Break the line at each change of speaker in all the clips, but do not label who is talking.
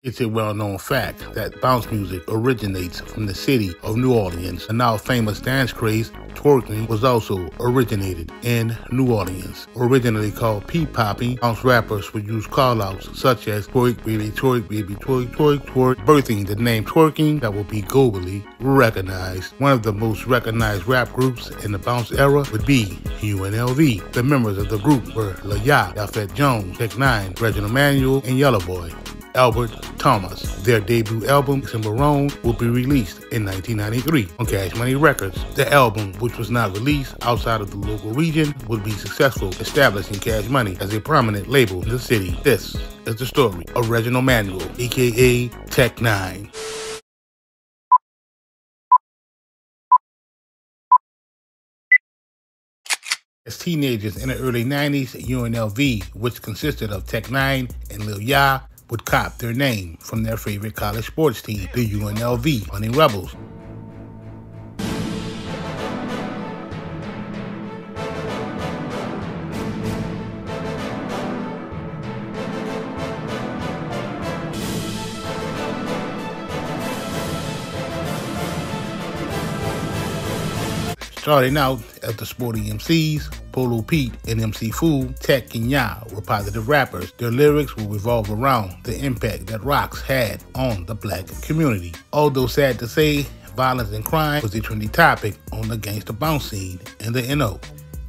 It's a well-known fact that bounce music originates from the city of New Orleans. The now famous dance craze, twerking, was also originated in New Orleans. Originally called P-popping, bounce rappers would use call-outs such as twerk, baby, twerk, twerk, birthing the name twerking that will be globally recognized. One of the most recognized rap groups in the bounce era would be UNLV. The members of the group were Lil Ya, Yafet Jones, Tech Nine, Reginald Manuel, and Yellow Boy, Albert Thomas. Their debut album, Cimarron, will be released in 1993 on Cash Money Records. The album, which was not released outside of the local region, would be successful, establishing Cash Money as a prominent label in the city. This is the story of Reginald Manuel, aka Tech Nine. As teenagers in the early 90s, UNLV, which consisted of Tech Nine and Lil Ya, would cop their name from their favorite college sports team, the UNLV Honey Rebels. Starting out as the Sporty MCs, Polo Pete and MC Fool, Tech and Ya were positive rappers. Their lyrics will revolve around the impact that rocks had on the black community. Although sad to say, violence and crime was a trendy topic on the gangster bounce scene in the NO.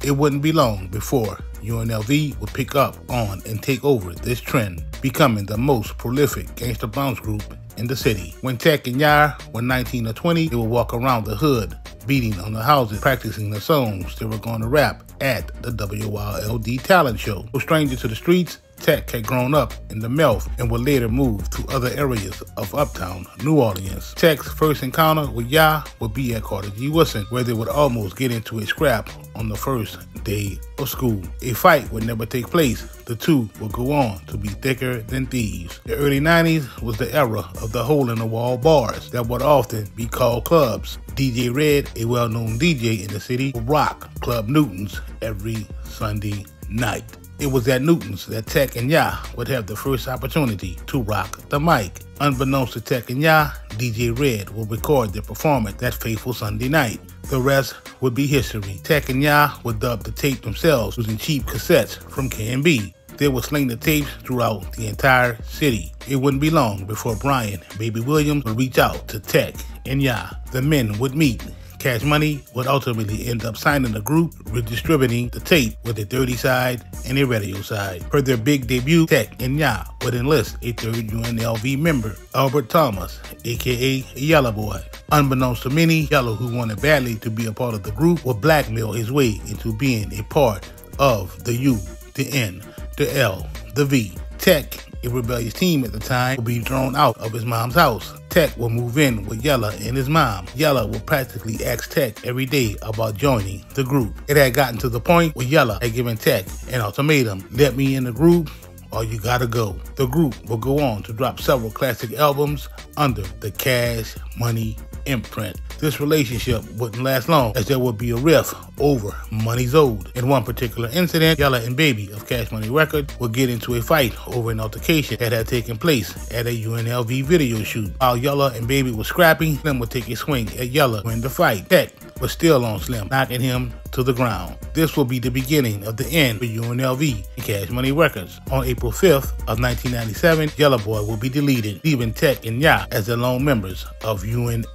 It wouldn't be long before UNLV would pick up on and take over this trend, becoming the most prolific gangster bounce group in the city. When Tech and Ya were 19 or 20, they would walk around the hood, beating on the houses, practicing the songs they were going to rap at the WNLV talent show. No stranger to the streets, Tech had grown up in the Melf and would later move to other areas of uptown New Orleans. Tech's first encounter with Ya would be at Carter G. Woodson, where they would almost get into a scrap on the first day of school. A fight would never take place. The two would go on to be thicker than thieves. The early 90s was the era of the hole-in-the-wall bars that would often be called clubs. DJ Red, a well-known DJ in the city, would rock Club Newton's every Sunday night. It was at Newton's that Tech and Ya would have the first opportunity to rock the mic. Unbeknownst to Tech and Ya, DJ Red would record their performance that fateful Sunday night. The rest would be history. Tech and Ya would dub the tape themselves using cheap cassettes from K&B. They would sling the tapes throughout the entire city. It wouldn't be long before Brian Baby Williams would reach out to Tech and Ya. The men would meet. Cash Money would ultimately end up signing the group, redistributing the tape with a dirty side and a radio side. For their big debut, Tech and Ya would enlist a third UNLV member, Albert Thomas, aka Yellow Boy. Unbeknownst to many, Yellow, who wanted badly to be a part of the group, would blackmail his way into being a part of the U, the N, the L, the V. Tech, a rebellious teen at the time, would be thrown out of his mom's house. Tech will move in with Yella and his mom. Yella will practically ask Tech every day about joining the group. It had gotten to the point where Yella had given Tech an ultimatum: let me in the group or you gotta go. The group will go on to drop several classic albums under the Cash Money imprint. This relationship wouldn't last long, as there would be a rift over money's owed. In one particular incident, Yella and Baby of Cash Money Records would get into a fight over an altercation that had taken place at a UNLV video shoot. While Yella and Baby were scrapping, Slim would take a swing at Yella during the fight. Tech was still on Slim, knocking him to the ground. This will be the beginning of the end for UNLV and Cash Money Records. On April 5th of 1997, Yellow Boy will be deleted, leaving Tech and Ya as the lone members of UNLV.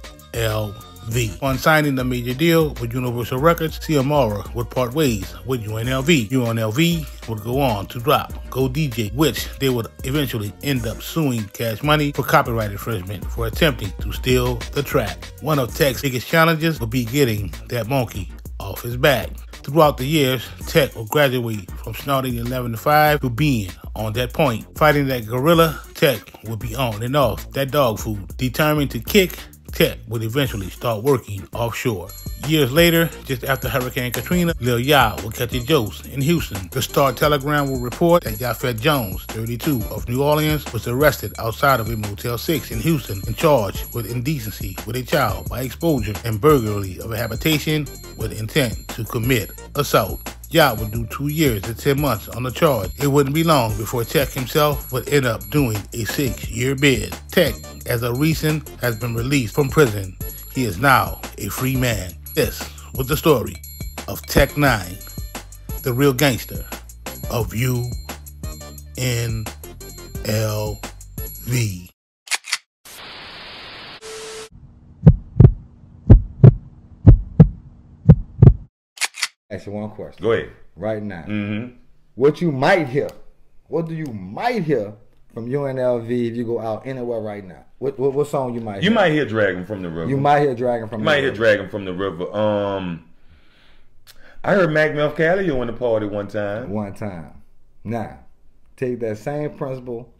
On signing the major deal with Universal Records, Ciamara would part ways with UNLV. UNLV would go on to drop Go DJ, which they would eventually end up suing Cash Money for copyright infringement for attempting to steal the track. One of Tech's biggest challenges would be getting that monkey off his back. Throughout the years, Tech will graduate from snorting 11 to 5 to being on that point. Fighting that gorilla, Tech would be on and off that dog food. Determined to kick, Tech would eventually start working offshore. Years later, just after Hurricane Katrina, Lil Ya would catch a dose in Houston. The Star-Telegram will report that Yafet Jones, 32, of New Orleans, was arrested outside of a Motel 6 in Houston and charged with indecency with a child by exposure and burglary of a habitation with intent to commit assault. Yacht would do 2 years and 10 months on the charge. It wouldn't be long before Tech himself would end up doing a 6-year bid. Tech, as of recent, has been released from prison. He is now a free man. This was the story of Tech 9, the real gangster of UNLV.
Ask you one question.
Go ahead.
Right now. What you might hear, what do you might hear from UNLV if you go out anywhere right now? What song you might hear?
You might hear Dragon from the River.
You might hear Dragon from the River.
You might hear Dragon from the River. I heard Mac Meth Callio in the party one time.
One time. Now, take that same principle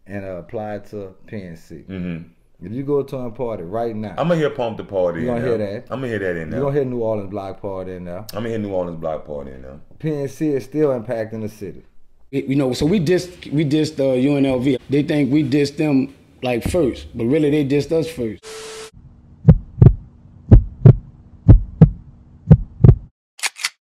and apply it to PNC. If you go to a party right now,
I'm going to hear Pump the Party.
You're going to hear that?
I'm going to hear that in there.
You're going to hear New Orleans Block Party in there.
I'm going to hear New Orleans Block Party in there.
PNC is still impacting the city.
You know, so we dissed UNLV. They think we dissed them like first, but really they dissed us first.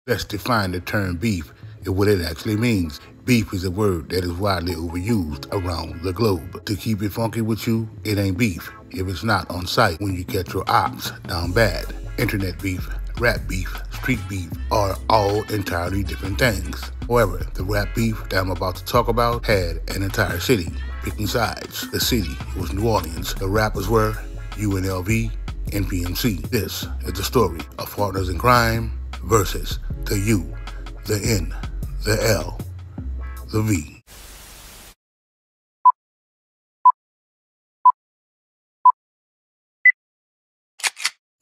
Let's define the term beef and what it actually means. Beef is a word that is widely overused around the globe. To keep it funky with you, it ain't beef if it's not on site when you catch your ops down bad. Internet beef, rap beef, street beef are all entirely different things. However, the rap beef that I'm about to talk about had an entire city picking sides. The city was New Orleans. The rappers were UNLV and PNC. This is the story of partners in crime versus the U, the N, the L, the V.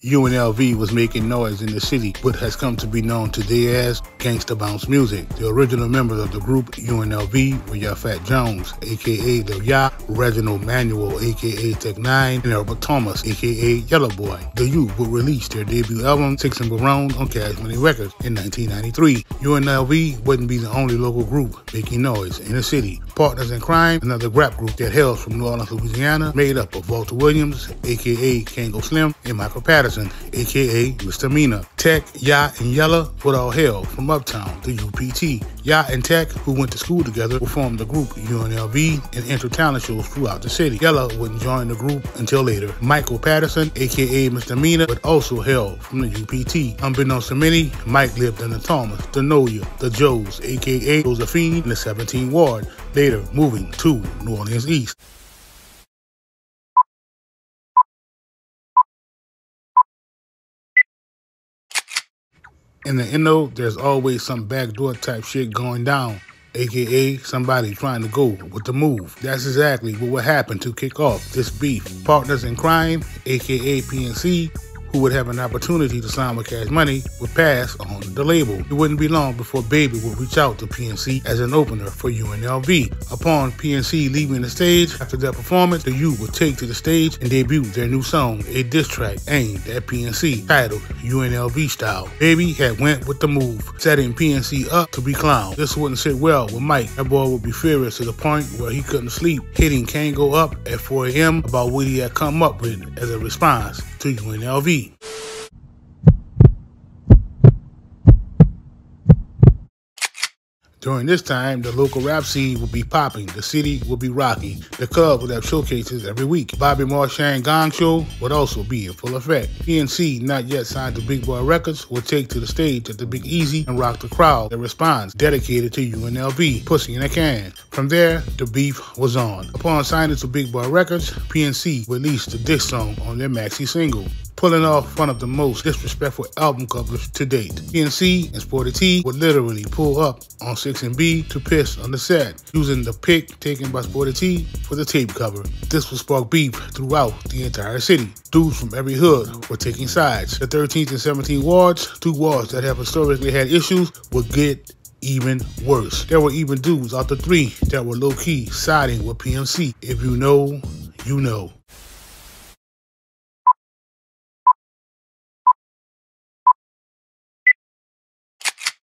UNLV was making noise in the city, what has come to be known today as gangsta bounce music. The original members of the group UNLV were Yafat Jones, aka Lil Ya, Reginald Manuel, aka Tech 9, and Albert Thomas, aka Yellow Boy. The U would release their debut album, Six and Barone, on Cash Money Records in 1993. UNLV wouldn't be the only local group making noise in the city. Partners in Crime, another rap group that hails from New Orleans, Louisiana, made up of Walter Williams, aka Kango Slim, and Michael Patterson, aka Mr. Mina. Tech, Ya, and Yella would all hail from Uptown, the UPT. Ya and Tech, who went to school together, would form the group UNLV and enter talent shows throughout the city. Yella wouldn't join the group until later. Michael Patterson, aka Mr. Mina, would also hail from the UPT. Unbeknownst to many, Mike lived in the Thomas, the Noya, the Joes, aka Josephine, in the 17th Ward, later moving to New Orleans East. In the NO, there's always some backdoor type shit going down, aka somebody trying to go with the move. That's exactly what would happen to kick off this beef. Partners in Crime, aka PNC, who would have an opportunity to sign with Cash Money, would pass on the label. It wouldn't be long before Baby would reach out to PNC as an opener for UNLV. Upon PNC leaving the stage after their performance, the U would take to the stage and debut their new song, a diss track aimed at PNC, titled UNLV Style. Baby had went with the move, setting PNC up to be clowned. This wouldn't sit well with Mike. That boy would be furious to the point where he couldn't sleep, hitting Kango up at 4 a.m. about what he had come up with as a response to UNLV. During this time, the local rap scene would be popping, the city would be rocking, the club would have showcases every week. Bobby Marchand Gong Show would also be in full effect. PNC, not yet signed to Big Boy Records, would take to the stage at the Big Easy and rock the crowd. The response dedicated to UNLV, Pussy in a Can. From there, the beef was on. Upon signing to Big Boy Records, PNC released the diss song on their maxi single, pulling off one of the most disrespectful album covers to date. PNC and Sporty T would literally pull up on 6 and B to piss on the set, using the pic taken by Sporty T for the tape cover. This would spark beef throughout the entire city. Dudes from every hood were taking sides. The 13th and 17th wards, two wards that have historically had issues, would get even worse. There were even dudes out the three that were low-key siding with PNC. If you know, you know.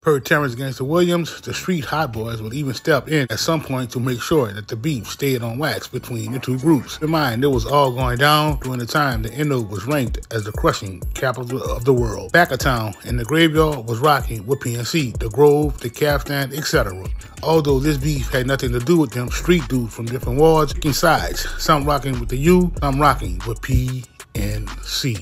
Per Terrence Gangster Williams, the street hot boys would even step in at some point to make sure that the beef stayed on wax between the two groups. Keep in mind, it was all going down during the time the NO was ranked as the crushing capital of the world. Back of town, and the graveyard was rocking with PNC, the Grove, the Calf Stand, etc. Although this beef had nothing to do with them street dudes from different wards, picking sides, some rocking with the U, some rocking with PNC.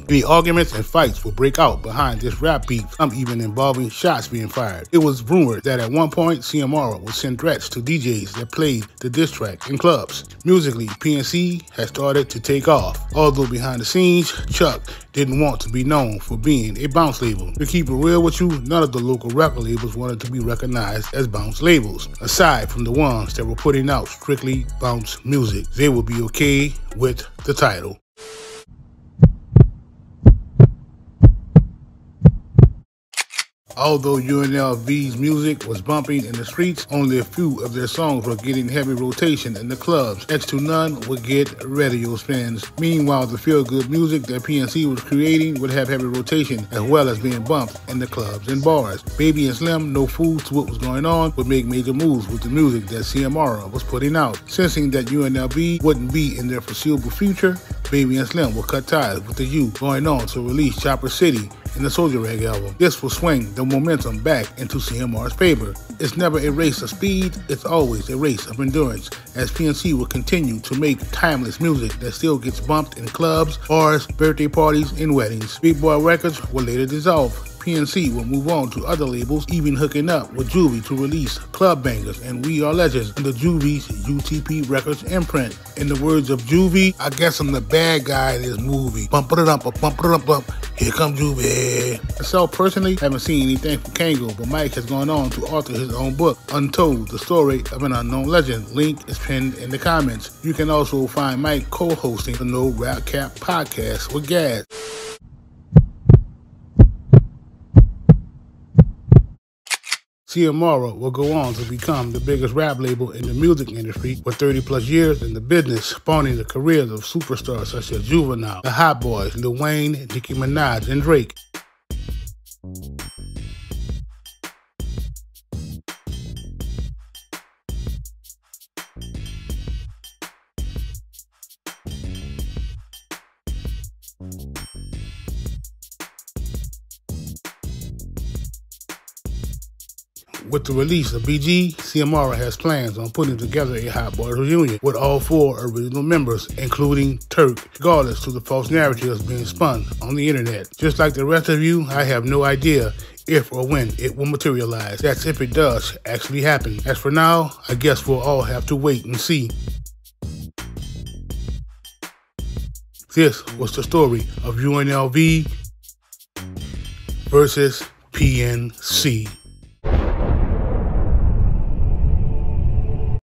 The arguments and fights would break out behind this rap beef, some even involving shots being fired. It was rumored that at one point, CMR would send threats to DJs that played the diss track in clubs. Musically, PNC had started to take off, although behind the scenes, Chuck didn't want to be known for being a bounce label. To keep it real with you, none of the local record labels wanted to be recognized as bounce labels, aside from the ones that were putting out strictly bounce music. They would be okay with the title. Although UNLV's music was bumping in the streets, only a few of their songs were getting heavy rotation in the clubs. Next to none would get radio spins. Meanwhile, the feel-good music that PNC was creating would have heavy rotation as well as being bumped in the clubs and bars. Baby and Slim, no fools to what was going on, would make major moves with the music that CMR was putting out. Sensing that UNLV wouldn't be in their foreseeable future, Baby and Slim will cut ties with the U, going on to release Chopper City in the Soldier Rag album. This will swing the momentum back into CMR's favor. It's never a race of speed, it's always a race of endurance, as PNC will continue to make timeless music that still gets bumped in clubs, bars, birthday parties, and weddings. Big Boy Records will later dissolve. PNC will move on to other labels, even hooking up with Juvie to release Club Bangers and We Are Legends under Juvie's UTP Records imprint. In the words of Juvie, I guess I'm the bad guy in this movie. Bump it up, here comes Juvie. Myself personally haven't seen anything from Kango, but Mike has gone on to author his own book, Untold, the story of an unknown legend. Link is pinned in the comments. You can also find Mike co-hosting the No Rap Cap podcast with Gaz. CMR will go on to become the biggest rap label in the music industry with 30 plus years in the business, spawning the careers of superstars such as Juvenile, the Hot Boys, Lil Wayne, Nicki Minaj, and Drake. With the release of BG, CMR has plans on putting together a Hot Boys reunion with all 4 original members, including Turk, regardless to the false narratives being spun on the internet. Just like the rest of you, I have no idea if or when it will materialize. That's if it does actually happen. As for now, I guess we'll all have to wait and see. This was the story of UNLV versus PNC.